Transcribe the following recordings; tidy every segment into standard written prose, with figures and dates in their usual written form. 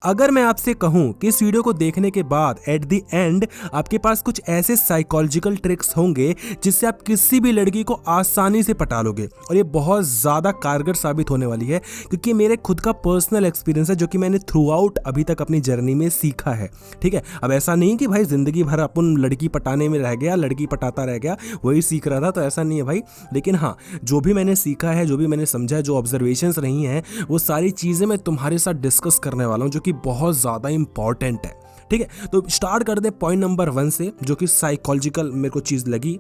अगर मैं आपसे कहूं कि इस वीडियो को देखने के बाद एट द एंड आपके पास कुछ ऐसे साइकोलॉजिकल ट्रिक्स होंगे जिससे आप किसी भी लड़की को आसानी से पटा लोगे, और ये बहुत ज़्यादा कारगर साबित होने वाली है क्योंकि मेरे खुद का पर्सनल एक्सपीरियंस है जो कि मैंने थ्रू आउट अभी तक अपनी जर्नी में सीखा है। ठीक है, अब ऐसा नहीं कि भाई ज़िंदगी भर अपन लड़की पटाने में रह गया, लड़की पटाता रह गया, वही सीख रहा था, तो ऐसा नहीं है भाई। लेकिन हाँ, जो भी मैंने सीखा है, जो भी मैंने समझा है, जो ऑब्जर्वेशंस रही हैं, वो सारी चीज़ें मैं तुम्हारे साथ डिस्कस करने वाला हूँ जो कि बहुत ज़्यादा इंपॉर्टेंट है। ठीक है, तो स्टार्ट कर दे पॉइंट नंबर 1 से, जो कि साइकोलॉजिकल मेरे को चीज़ लगी,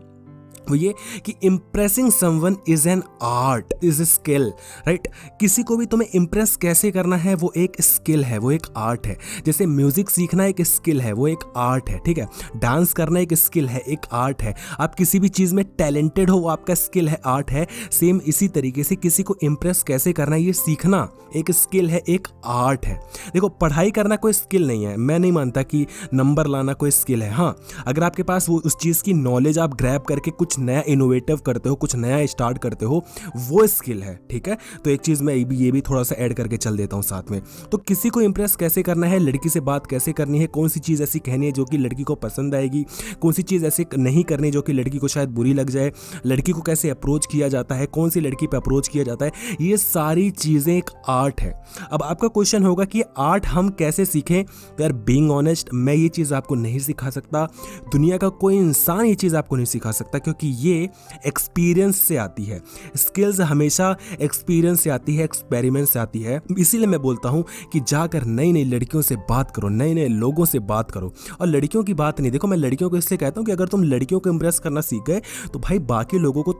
वो ये कि impressing someone is an art, is a skill. Right, किसी को भी तुम्हें इम्प्रेस कैसे करना है वो एक स्किल है, वो एक आर्ट है। जैसे म्यूजिक सीखना एक स्किल है, वो एक आर्ट है। ठीक है, डांस करना एक स्किल है, एक आर्ट है। आप किसी भी चीज़ में टैलेंटेड हो, वो आपका स्किल है, आर्ट है। सेम इसी तरीके से किसी को इम्प्रेस कैसे करना है, ये सीखना एक स्किल है, एक आर्ट है। देखो, पढ़ाई करना कोई स्किल नहीं है, मैं नहीं मानता कि नंबर लाना कोई स्किल है। हाँ, अगर आपके पास वो उस चीज़ की नॉलेज आप ग्रैब करके कुछ नया इनोवेटिव करते हो, कुछ नया स्टार्ट करते हो, वो स्किल है। ठीक है, तो एक चीज़ मैं ये भी थोड़ा सा ऐड करके चल देता हूँ साथ में। तो किसी को इंप्रेस कैसे करना है, लड़की से बात कैसे करनी है, कौन सी चीज़ ऐसी कहनी है जो कि लड़की को पसंद आएगी, कौन सी चीज़ ऐसी नहीं करनी जो कि लड़की को शायद बुरी लग जाए, लड़की को कैसे अप्रोच किया जाता है, कौन सी लड़की पे अप्रोच किया जाता है, ये सारी चीज़ें एक आर्ट है। अब आपका क्वेश्चन होगा कि आर्ट हम कैसे सीखें, तो यार बीइंग ऑनेस्ट, मैं ये चीज़ आपको नहीं सिखा सकता, दुनिया का कोई इंसान ये चीज़ आपको नहीं सिखा सकता, क्योंकि ये एक्सपीरियंस से आती है। स्किल्स हमेशा एक्सपीरियंस से आती है, एक्सपेरिमेंट से आती है। इसीलिए मैं बोलता हूं कि जाकर नई नई लड़कियों से बात करो, नए नए लोगों से बात करो। और लड़कियों की बात नहीं, देखो मैं लड़कियों को इसलिए कहता हूं कि अगर तुम लड़कियों को इंप्रेस करना सीख गए तो भाई बाकी लोगों को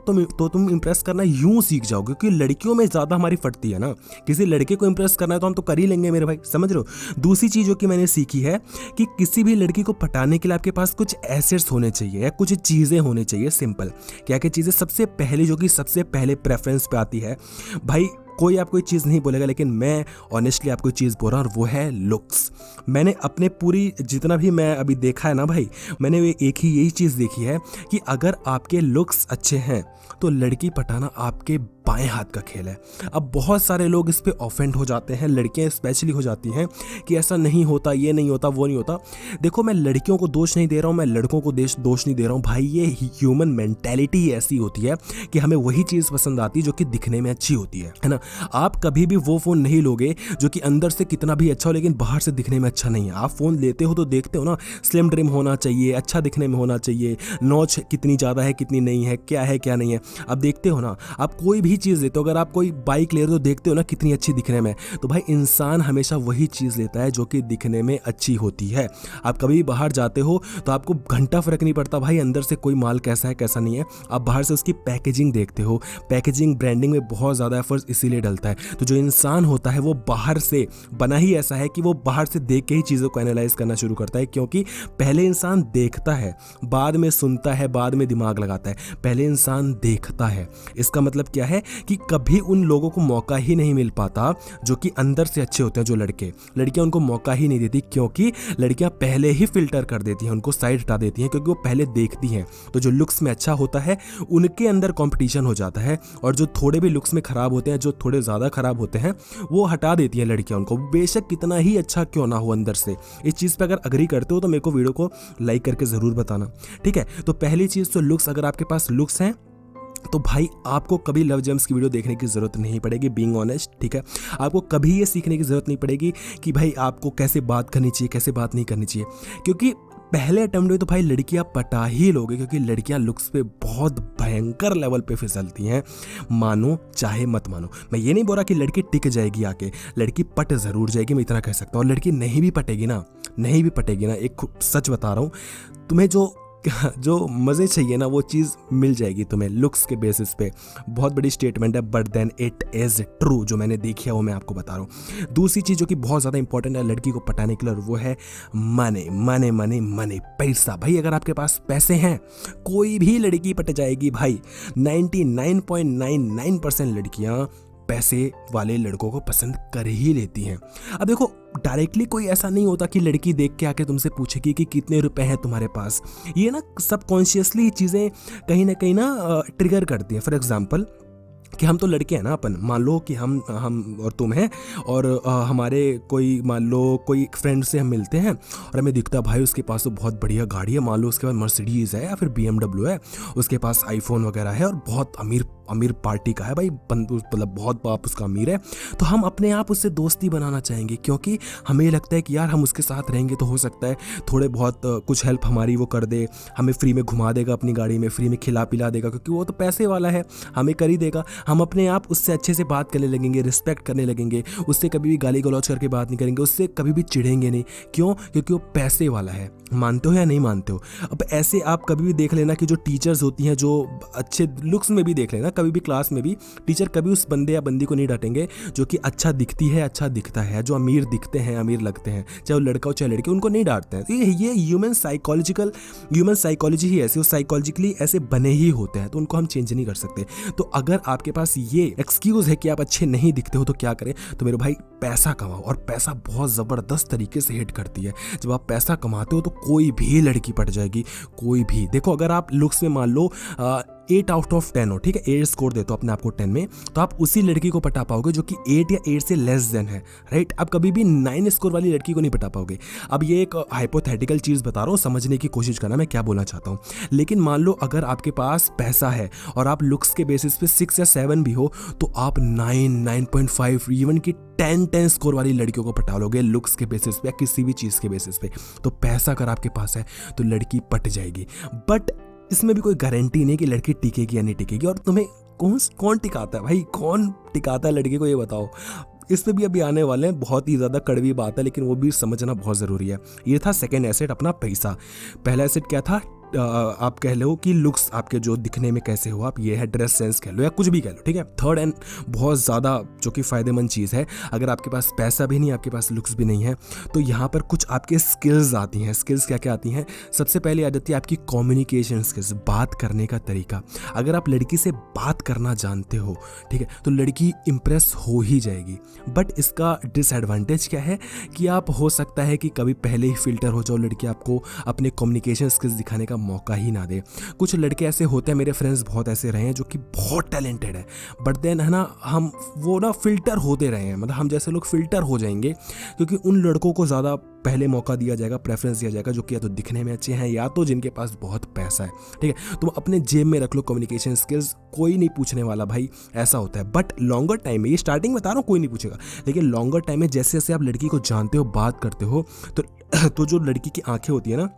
तुम इंप्रेस करना यूं सीख जाओगे, क्योंकि लड़कियों में ज़्यादा हमारी फटती है ना। किसी लड़के को इंप्रेस करना है तो हम तो कर ही लेंगे मेरे भाई, समझ रहे हो। दूसरी चीज़ जो कि मैंने सीखी है कि किसी भी लड़की को पटाने के लिए आपके पास कुछ एसेट्स होने चाहिए या कुछ चीज़ें होने चाहिए। सिंपल क्या क्या चीज़ें, सबसे पहले जो कि सबसे पहले प्रेफरेंस पे आती है, भाई कोई आपको कोई चीज़ नहीं बोलेगा लेकिन मैं ऑनेस्टली आपको चीज़ बोल रहा हूँ, और वो है लुक्स। मैंने अपने पूरी जितना भी मैं अभी देखा है ना भाई, मैंने एक ही यही चीज़ देखी है कि अगर आपके लुक्स अच्छे हैं तो लड़की पटाना आपके बाएं हाथ का खेल है। अब बहुत सारे लोग इस पे ऑफेंड हो जाते हैं, लड़कियां स्पेशली हो जाती हैं कि ऐसा नहीं होता, ये नहीं होता, वो नहीं होता। देखो, मैं लड़कियों को दोष नहीं दे रहा हूँ, मैं लड़कों को दोष नहीं दे रहा हूँ भाई। ये ह्यूमन मेंटेलिटी ऐसी होती है कि हमें वही चीज़ पसंद आती है जो कि दिखने में अच्छी होती है ना। आप कभी भी वो फ़ोन नहीं लोगे जो कि अंदर से कितना भी अच्छा हो लेकिन बाहर से दिखने में अच्छा नहीं है। आप फ़ोन लेते हो तो देखते हो ना, स्लिम ट्रिम होना चाहिए, अच्छा दिखने में होना चाहिए, नॉच कितनी ज़्यादा है कितनी नहीं है, क्या है क्या नहीं है। आप देखते हो ना, आप कोई भी चीज़ लेते हो, अगर आप कोई बाइक ले रहे हो तो देखते हो ना कितनी अच्छी दिखने में। तो भाई इंसान हमेशा वही चीज़ लेता है जो कि दिखने में अच्छी होती है। आप कभी बाहर जाते हो तो आपको घंटा फर्क नहीं पड़ता भाई अंदर से कोई माल कैसा है कैसा नहीं है, आप बाहर से उसकी पैकेजिंग देखते हो। पैकेजिंग ब्रांडिंग में बहुत ज़्यादा एफर्ट इसीलिए डलता है। तो जो इंसान होता है वो बाहर से बना ही ऐसा है कि वो बाहर से देख के ही चीज़ों को एनालाइज करना शुरू करता है, क्योंकि पहले इंसान देखता है, बाद में सुनता है, बाद में दिमाग लगाता है। पहले इंसान देखता है। इसका मतलब क्या है कि कभी उन लोगों को मौका ही नहीं मिल पाता जो कि अंदर से अच्छे होते हैं। जो लड़कियां उनको मौका ही नहीं देती, क्योंकि लड़कियां पहले ही फिल्टर कर देती हैं, उनको साइड हटा देती हैं, क्योंकि वो पहले देखती हैं। तो जो लुक्स में अच्छा होता है उनके अंदर कंपटीशन हो जाता है, और जो थोड़े भी लुक्स में खराब होते हैं, जो थोड़े ज़्यादा खराब होते हैं, वो हटा देती हैं लड़कियां उनको, बेशक कितना ही अच्छा क्यों ना हो अंदर से। इस चीज़ पे अगर अग्री करते हो तो मेरे को वीडियो को लाइक करके ज़रूर बताना। ठीक है, तो पहली चीज़ तो लुक्स, अगर आपके पास लुक्स हैं तो भाई आपको कभी लव जेम्स की वीडियो देखने की ज़रूरत नहीं पड़ेगी, बीइंग ऑनेस्ट। ठीक है, आपको कभी ये सीखने की ज़रूरत नहीं पड़ेगी कि भाई आपको कैसे बात करनी चाहिए, कैसे बात नहीं करनी चाहिए, क्योंकि पहले अटेम्प्ट में तो भाई लड़कियां पटा ही लोगे, क्योंकि लड़कियां लुक्स पे बहुत भयंकर लेवल पे फिसलती हैं, मानो चाहे मत मानो। मैं ये नहीं बोल रहा कि लड़की टिक जाएगी आके, लड़की पट ज़रूर जाएगी, मैं इतना कह सकता हूँ। और लड़की नहीं भी पटेगी ना, एक सच बता रहा हूँ, तुम्हें जो मज़े चाहिए ना वो चीज़ मिल जाएगी तुम्हें लुक्स के बेसिस पे। बहुत बड़ी स्टेटमेंट है, but then it is true. जो मैंने देखी है वो मैं आपको बता रहा हूँ। दूसरी चीज़ जो कि बहुत ज़्यादा इंपॉर्टेंट है लड़की को पटाने के लिए, वो है मनी, पैसा। भाई अगर आपके पास पैसे हैं कोई भी लड़की पट जाएगी भाई। 99.99% लड़कियाँ पैसे वाले लड़कों को पसंद कर ही लेती हैं। अब देखो, डायरेक्टली कोई ऐसा नहीं होता कि लड़की देख के आके तुमसे पूछेगी कि कितने रुपए हैं तुम्हारे पास। ये ना सबकॉन्शियसली चीज़ें कहीं ना ट्रिगर करती हैं। फॉर एग्जांपल, कि हम तो लड़के हैं ना, अपन मान लो कि हम और तुम हैं, और हमारे कोई मान लो कोई फ्रेंड से हम मिलते हैं और हमें दिखता है भाई उसके पास तो बहुत बढ़िया गाड़ी है, मान लो उसके पास मर्सिडीज़ है या फिर BMW है, उसके पास आईफोन वगैरह है और बहुत अमीर अमीर पार्टी का है भाई, मतलब बहुत बाप उसका अमीर है। तो हम अपने आप उससे दोस्ती बनाना चाहेंगे, क्योंकि हमें लगता है कि यार हम उसके साथ रहेंगे तो हो सकता है थोड़े बहुत कुछ हेल्प हमारी वो कर दे, हमें फ्री में घुमा देगा अपनी गाड़ी में, फ्री में खिला पिला देगा, क्योंकि वो तो पैसे वाला है, हमें कर ही देगा। हम अपने आप उससे अच्छे से बात करने लगेंगे, रिस्पेक्ट करने लगेंगे, उससे कभी भी गाली गलौज करके बात नहीं करेंगे, उससे कभी भी चिढ़ेंगे नहीं। क्यों? क्योंकि वो पैसे वाला है। मानते हो या नहीं मानते हो? अब ऐसे आप कभी भी देख लेना कि जो टीचर्स होती हैं, जो अच्छे लुक्स में भी देख लेना, कभी भी क्लास में भी टीचर कभी उस बंदे या बंदी को नहीं डांटेंगे जो कि अच्छा दिखती है, अच्छा दिखता है, जो अमीर दिखते हैं, अमीर लगते हैं, चाहे वो लड़का हो चाहे लड़की, उनको नहीं डांटते हैं। तो ये ह्यूमन साइकोलॉजी ही ऐसी, वो साइकोलॉजिकली ऐसे बने ही होते हैं, तो उनको हम चेंज नहीं कर सकते। तो अगर आपके पास ये एक्सक्यूज़ है कि आप अच्छे नहीं दिखते हो तो क्या करें? तो मेरे भाई पैसा कमाओ, और पैसा बहुत ज़बरदस्त तरीके से हिट करती है। जब आप पैसा कमाते हो तो कोई भी लड़की पट जाएगी, कोई भी। देखो अगर आप लुक्स में मान लो 8 आउट ऑफ 10 हो, ठीक है, 8 स्कोर देते हो अपने आप को 10 में, तो आप उसी लड़की को पटा पाओगे जो कि 8 या 8 से लेस देन है, राइट। आप कभी भी 9 स्कोर वाली लड़की को नहीं पटा पाओगे। अब ये एक हाइपोथेटिकल चीज़ बता रहा हूँ, समझने की कोशिश करना मैं क्या बोलना चाहता हूँ। लेकिन मान लो अगर आपके पास पैसा है और आप लुक्स के बेसिस पे 6 या 7 भी हो, तो आप 9, 9.5 इवन की 10 स्कोर वाली लड़कियों को पटा लोगे लुक्स के बेसिस पे या किसी भी चीज़ के बेसिस पे। तो पैसा अगर आपके पास है तो लड़की पट जाएगी, बट इसमें भी कोई गारंटी नहीं कि लड़की टिकेगी या नहीं टिकेगी। और तुम्हें कौन टिकाता है भाई? कौन टिकाता है लड़की को, ये बताओ। इस पे भी अभी आने वाले हैं, बहुत ही ज़्यादा कड़वी बात है, लेकिन वो भी समझना बहुत ज़रूरी है। ये था सेकंड एसेट, अपना पैसा। पहला एसेट क्या था? आप कह लो कि लुक्स, आपके जो दिखने में कैसे हो आप, ये है ड्रेस सेंस कह लो या कुछ भी कह लो, ठीक है। थर्ड एंड बहुत ज़्यादा जो कि फ़ायदेमंद चीज़ है, अगर आपके पास पैसा भी नहीं, आपके पास लुक्स भी नहीं है, तो यहाँ पर कुछ आपके स्किल्स आती हैं। स्किल्स क्या क्या आती हैं? सबसे पहले आ जाती है आपकी कम्युनिकेशन स्किल्स, बात करने का तरीका। अगर आप लड़की से बात करना जानते हो, ठीक है, तो लड़की इंप्रेस हो ही जाएगी। बट इसका डिसएडवांटेज क्या है कि आप हो सकता है कि कभी पहले ही फिल्टर हो जाओ, लड़की आपको अपने कम्युनिकेशन स्किल्स दिखाने का मौका ही ना दे। कुछ लड़के ऐसे होते हैं, मेरे फ्रेंड्स बहुत ऐसे रहे हैं जो कि बहुत टैलेंटेड है, बट देन है ना, हम वो ना फिल्टर होते रहे हैं, मतलब हम जैसे लोग फिल्टर हो जाएंगे, क्योंकि उन लड़कों को ज़्यादा पहले मौका दिया जाएगा, प्रेफरेंस दिया जाएगा, जो कि या तो दिखने में अच्छे हैं या तो जिनके पास बहुत पैसा है, ठीक है। तुम अपने जेब में रख लो कम्युनिकेशन स्किल्स, कोई नहीं पूछने वाला भाई, ऐसा होता है। बट लॉन्गर टाइम में, ये स्टार्टिंग में बता रहा हूँ कोई नहीं पूछेगा, लेकिन लॉन्गर टाइम में जैसे जैसे आप लड़की को जानते हो, बात करते हो, तो जो लड़की की आंखें होती है ना,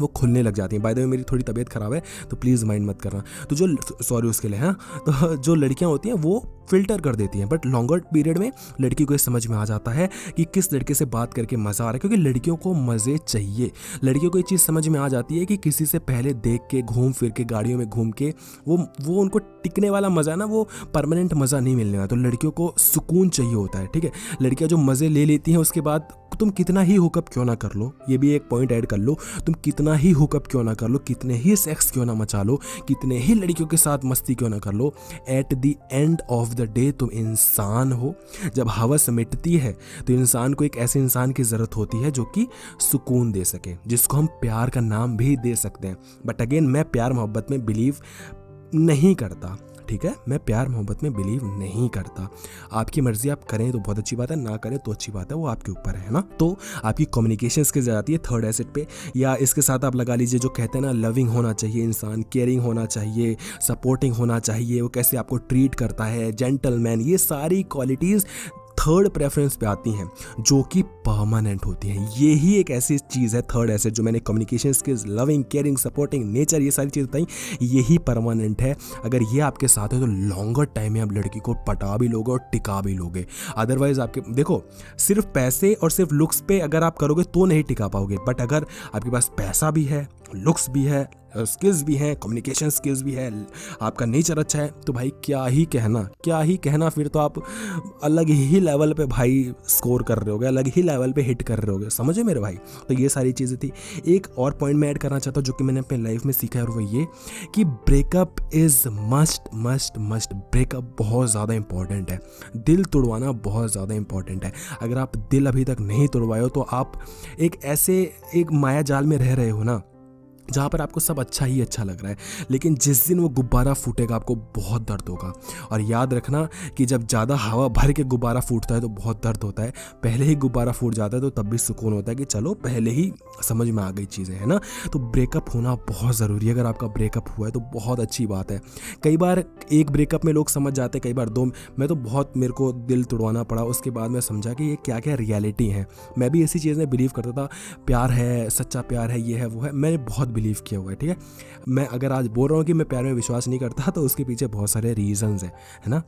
वो खुलने लग जाती हैं। बाय द वे मेरी थोड़ी तबीयत ख़राब है तो प्लीज़ माइंड मत करना। तो जो सॉरी उसके लिए, हाँ, तो जो लड़कियां होती हैं वो फिल्टर कर देती हैं, बट लॉन्गर पीरियड में लड़की को ये समझ में आ जाता है कि किस लड़के से बात करके मज़ा आ रहा है, क्योंकि लड़कियों को मज़े चाहिए। लड़कियों को ये चीज़ समझ में आ जाती है कि किसी से पहले देख के, घूम फिर के, गाड़ियों में घूम के, वो उनको टिकने वाला मज़ा ना, वो परमानेंट मज़ा नहीं मिलने वाला। तो लड़कियों को सुकून चाहिए होता है, ठीक है। लड़कियाँ जो मज़े ले लेती हैं उसके बाद तुम कितना ही हुकअप क्यों ना कर लो, ये भी एक पॉइंट ऐड कर लो, तुम कितना ही हुकअप क्यों ना कर लो, कितने ही सेक्स क्यों ना मचा लो, कितने ही लड़कियों के साथ मस्ती क्यों ना कर लो, at the end of the day तुम इंसान हो। जब हवस मिटती है तो इंसान को एक ऐसे इंसान की ज़रूरत होती है जो कि सुकून दे सके, जिसको हम प्यार का नाम भी दे सकते हैं। बट अगेन, मैं प्यार मोहब्बत में बिलीव नहीं करता, ठीक है, मैं प्यार मोहब्बत में बिलीव नहीं करता। आपकी मर्जी, आप करें तो बहुत अच्छी बात है, ना करें तो अच्छी बात है, वो आपके ऊपर है ना। तो आपकी कम्युनिकेशन स्किल्स जाती है थर्ड एसेट पे, या इसके साथ आप लगा लीजिए जो कहते हैं ना, लविंग होना चाहिए इंसान, केयरिंग होना चाहिए, सपोर्टिंग होना चाहिए, वो कैसे आपको ट्रीट करता है, जेंटलमैन, ये सारी क्वालिटीज़ थर्ड प्रेफरेंस पे आती हैं, जो कि परमानेंट होती हैं। ये ही एक ऐसी चीज़ है थर्ड एसेट, जो मैंने communication skills, loving, caring, supporting, nature, ये सारी चीज़ बताई, यही परमानेंट है। अगर ये आपके साथ है तो लॉन्गर टाइम में आप लड़की को पटा भी लोगे और टिका भी लोगे। अदरवाइज आपके, देखो, सिर्फ पैसे और सिर्फ लुक्स पे अगर आप करोगे तो नहीं टिका पाओगे, बट अगर आपके पास पैसा भी है, लुक्स भी है, स्किल्स भी हैं, कम्युनिकेशन स्किल्स भी है, आपका नेचर अच्छा है, तो भाई क्या ही कहना, फिर तो आप अलग ही लेवल पे भाई स्कोर कर रहे होगे, अलग ही लेवल पे हिट कर रहे होगे, समझे मेरे भाई। तो ये सारी चीज़ें थी। एक और पॉइंट मैं ऐड करना चाहता हूँ जो कि मैंने अपने लाइफ में सीखा है, और वो ये कि ब्रेकअप इज़ मस्ट। ब्रेकअप बहुत ज़्यादा इंपॉर्टेंट है, दिल तोड़वाना बहुत ज़्यादा इंपॉर्टेंट है। अगर आप दिल अभी तक नहीं तोड़वाए हो तो आप एक ऐसे एक माया जाल में रह रहे हो ना, जहाँ पर आपको सब अच्छा ही अच्छा लग रहा है, लेकिन जिस दिन वो गुब्बारा फूटेगा आपको बहुत दर्द होगा। और याद रखना कि जब ज़्यादा हवा भर के गुब्बारा फूटता है तो बहुत दर्द होता है, पहले ही गुब्बारा फूट जाता है तो तब भी सुकून होता है कि चलो पहले ही समझ में आ गई चीज़ें, है ना। तो ब्रेकअप होना बहुत ज़रूरी है। अगर आपका ब्रेकअप हुआ है तो बहुत अच्छी बात है। कई बार एक ब्रेकअप में लोग समझ जाते हैं, कई बार दो। मैं तो बहुत, मेरे को दिल तोड़वाना पड़ा, उसके बाद मैं समझा कि ये क्या क्या रियलिटी है। मैं भी ऐसी चीज़ में बिलीव करता था, प्यार है, सच्चा प्यार है, ये है वो है, मैंने बहुत बिलीव किया हुआ है, ठीक है। मैं अगर आज बोल रहा हूँ कि मैं प्यार में विश्वास नहीं करता तो उसके पीछे बहुत सारे रीजंस हैं, है ना।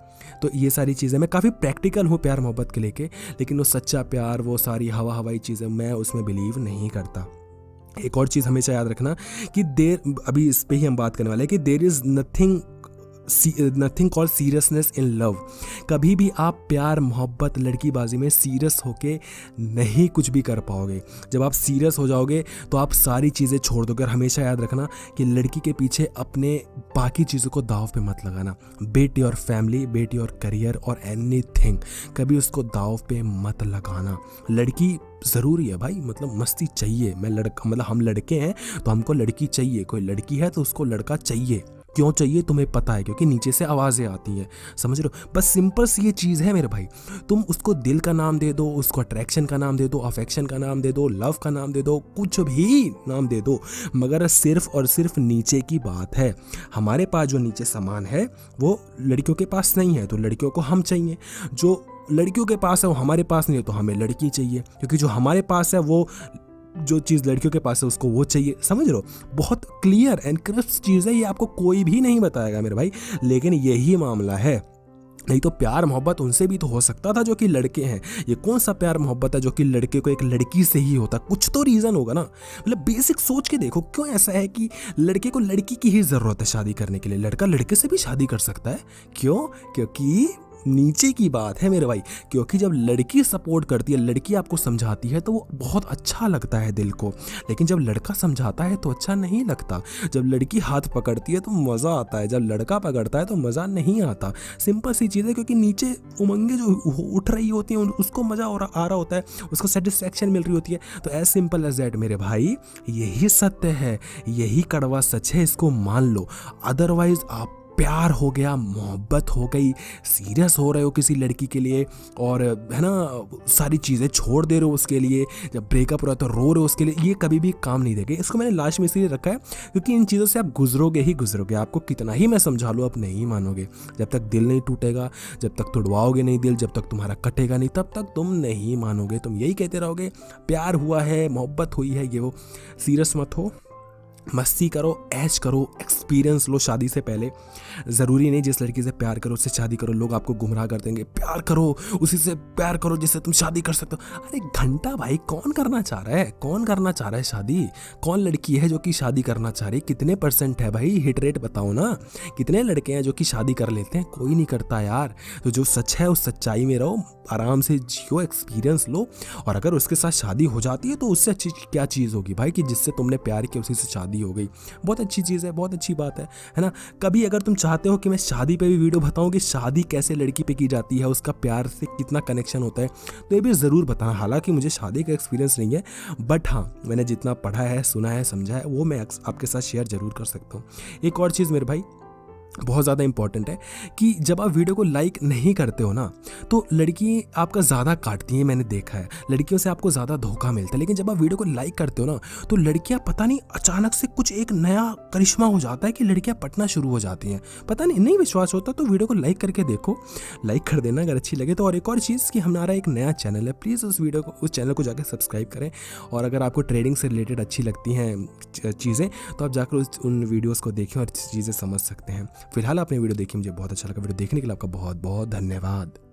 तो ये सारी चीज़ें, मैं काफ़ी प्रैक्टिकल हूँ प्यार मोहब्बत के लेके, लेकिन वो सच्चा प्यार, वो सारी हवाई चीज़ें मैं उसमें बिलीव नहीं करता। एक और चीज़ हमेशा याद रखना कि अभी इस पे ही हम बात करने वाले हैं कि there is nothing called seriousness in love. कभी भी आप प्यार मोहब्बत लड़कीबाजी में सीरियस होके नहीं कुछ भी कर पाओगे। जब आप सीरियस हो जाओगे तो आप सारी चीज़ें छोड़ दोगे। और हमेशा याद रखना कि लड़की के पीछे अपने बाकी चीज़ों को दाव पे मत लगाना। Bet your family, bet your career और एनीथिंग, कभी उसको दाव पे मत लगाना। लड़की ज़रूरी है भाई, मतलब मस्ती चाहिए। मैं लड़का, मतलब हम लड़के हैं तो हमको लड़की चाहिए, कोई लड़की है तो उसको लड़का चाहिए। क्यों चाहिए तुम्हें पता है, क्योंकि नीचे से आवाज़ें आती हैं, समझ रहे हो। बस सिंपल सी ये चीज़ है मेरे भाई। तुम उसको दिल का नाम दे दो, उसको अट्रैक्शन का नाम दे दो, अफेक्शन का नाम दे दो, लव का नाम दे दो, कुछ भी नाम दे दो, मगर सिर्फ और सिर्फ नीचे की बात है। हमारे पास जो नीचे सामान है वो लड़कियों के पास नहीं है, तो लड़कियों को हम चाहिए। जो लड़कियों के पास है वो हमारे पास नहीं है, तो हमें लड़की चाहिए। क्योंकि जो हमारे पास है वो, जो चीज़ लड़कियों के पास है उसको वो चाहिए। समझ लो, बहुत क्लियर एंड क्रिस्प चीज़ है, ये आपको कोई भी नहीं बताएगा मेरे भाई, लेकिन यही मामला है। नहीं तो प्यार मोहब्बत उनसे भी तो हो सकता था जो कि लड़के हैं। ये कौन सा प्यार मोहब्बत है जो कि लड़के को एक लड़की से ही होता? कुछ तो रीज़न होगा ना। मतलब बेसिक सोच के देखो, क्यों ऐसा है कि लड़के को लड़की की ही ज़रूरत है शादी करने के लिए? लड़का लड़के से भी शादी कर सकता है, क्यों? क्योंकि नीचे की बात है मेरे भाई। क्योंकि जब लड़की सपोर्ट करती है, लड़की आपको समझाती है तो वो बहुत अच्छा लगता है दिल को, लेकिन जब लड़का समझाता है तो अच्छा नहीं लगता। जब लड़की हाथ पकड़ती है तो मज़ा आता है, जब लड़का पकड़ता है तो मज़ा नहीं आता। सिंपल सी चीज़ है, क्योंकि नीचे उमंगे जो उठ रही होती हैं उसको मज़ा आ रहा होता है, उसको सेटिस्फैक्शन मिल रही होती है। तो एज सिंपल एज दैट मेरे भाई, यही सत्य है, यही कड़वा सच है, इसको मान लो। अदरवाइज आप प्यार हो गया, मोहब्बत हो गई, सीरियस हो रहे हो किसी लड़की के लिए और है ना, सारी चीज़ें छोड़ दे रहे हो उसके लिए, जब ब्रेकअप हो रहा है तो रो रहे हो उसके लिए, ये कभी भी काम नहीं देगा। इसको मैंने लास्ट में इसलिए रखा है क्योंकि इन चीज़ों से आप गुजरोगे ही गुजरोगे। आपको कितना ही मैं समझा लूँ आप नहीं मानोगे। जब तक दिल नहीं टूटेगा, जब तक तुड़वाओगे नहीं दिल, जब तक तुम्हारा कटेगा नहीं, तब तक तुम नहीं मानोगे। तुम यही कहते रहोगे प्यार हुआ है, मोहब्बत हुई है, ये वो। सीरियस मत हो, मस्ती करो, ऐश करो, एक्सपीरियंस लो शादी से पहले। ज़रूरी नहीं जिस लड़की से प्यार करो उससे शादी करो। लोग आपको गुमराह कर देंगे, प्यार करो उसी से, प्यार करो जिससे तुम शादी कर सकते हो। अरे घंटा भाई, कौन करना चाह रहा है, कौन करना चाह रहा है शादी? कौन लड़की है जो कि शादी करना चाह रही? कितने % है भाई, हिट रेट बताओ ना। कितने लड़के हैं जो कि शादी कर लेते हैं? कोई नहीं करता यार। तो जो सच है उस सच्चाई में रहो, आराम से जियो, एक्सपीरियंस लो। और अगर उसके साथ शादी हो जाती है तो उससे अच्छी क्या चीज़ होगी भाई, कि जिससे तुमने प्यार किया उसी से शादी हो गई। बहुत अच्छी चीज़ है, बहुत अच्छी बात है ना। कभी अगर तुम चाहते हो कि मैं शादी पे भी वीडियो बताऊं कि शादी कैसे लड़की पे की जाती है, उसका प्यार से कितना कनेक्शन होता है, तो ये भी ज़रूर बताना। हालांकि मुझे शादी का एक्सपीरियंस नहीं है, बट हाँ, मैंने जितना पढ़ा है, सुना है, समझा है, वो मैं आपके साथ शेयर ज़रूर कर सकता हूँ। एक और चीज़ मेरे भाई बहुत ज़्यादा इंपॉर्टेंट है कि जब आप वीडियो को लाइक नहीं करते हो ना तो लड़की आपका ज़्यादा काटती हैं। मैंने देखा है, लड़कियों से आपको ज़्यादा धोखा मिलता है। लेकिन जब आप वीडियो को लाइक करते हो ना तो लड़कियां पता नहीं अचानक से कुछ एक नया करिश्मा हो जाता है कि लड़कियां पटना शुरू हो जाती हैं। पता नहीं विश्वास होता तो वीडियो को लाइक करके देखो, लाइक कर देना अगर अच्छी लगे तो। और एक और चीज़ कि हमारा एक नया चैनल है, प्लीज़ उस चैनल को जाकर सब्सक्राइब करें। और अगर आपको ट्रेडिंग से रिलेटेड अच्छी लगती हैं चीज़ें तो आप जाकर उन वीडियोज़ को देखें और चीज़ें समझ सकते हैं। फिलहाल आपने वीडियो देखी, मुझे बहुत अच्छा लगा। वीडियो देखने के लिए आपका बहुत बहुत धन्यवाद।